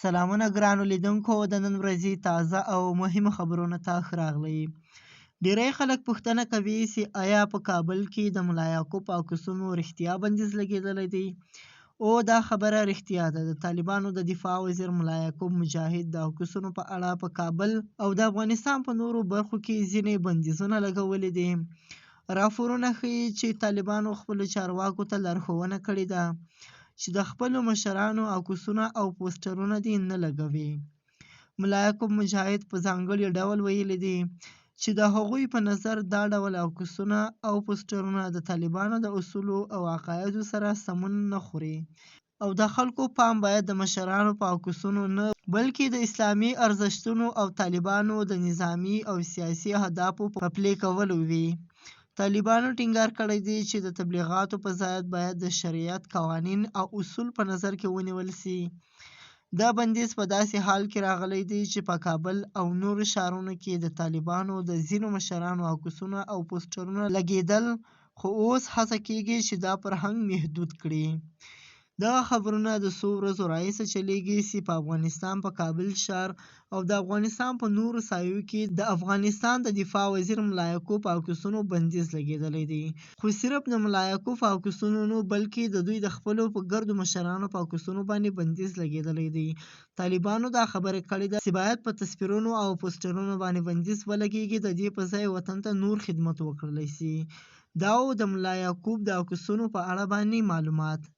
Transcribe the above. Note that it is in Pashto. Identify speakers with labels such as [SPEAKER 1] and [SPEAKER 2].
[SPEAKER 1] سلامونه ګرانو لیدونکو د نن ورځې تازه او مهمو خبرونو ته ښه راغلئ. ډیری خلک پوښتنه کوي چې آیا په کابل کې د ملا یعقوب په اکسونو رښتیا بندیز لګېدلی دی؟ او دا خبره رښتیا ده. د طالبانو د دفاع وزیر ملا یعقوب مجاهد د اکسونو په اړه په کابل او د افغانستان په نورو برخو کې ځینې بندیزونه لګولي دي. راپورونه ښیي چې طالبانو خپلو چارواکو ته لارښوونه کړې ده چې د خپلو مشرانو عکسونه او پوسټرونه دې نه لګوي. ملا یعقوب مجاهد په ځانګړي ډول ویلي دي چې د هغوی په نظر دا ډول عکسونه او پوسټرونه د طالبانو د اصولو او عقایدو سره سمون نه خوري او د خلکو پام باید د مشرانو په عکسونو نه بلکې د اسلامي ارزښتونو او طالبانو د نظامي او سیاسي اهدافو په پلي کولو وي. طالبانو ټینګار کړی دی چې د تبلیغاتو په ځای باید د شریعت قوانین او اصول په نظر کې ونیول سي. دا بندیز په داسې حال کې راغلی دی چې په کابل او نورو ښارونو کې د طالبانو د ځینو مشرانو عکسونه او پوسټرونه لګېدل، خو اوس هڅه کېږي چې دا فرهنګ محدود کړي. دغه خبرونه د څو ورځو راهیسې چلیږي چې په افغانستان په کابل ښار او د افغانستان په نورو سایو کې د افغانستان د دفاع وزیر ملا یعقوب په عکسونو بندیز لګېدلی دی. خو صرف د ملا یعقوب په عکسونو نه بلکې د دوی د خپلو په ګردو مشرانو په عکسونو باندې بندیز لګېدلی دی. طالبانو دا خبره کړې ده چې باید په تصویرونو او پوسټرونو باندې بندیز ولګېږي، د دې په ځای وطن ته نور خدمت وکړلی سي. دا و د ملا یعقوب د عکسونو په اړه باندې معلومات.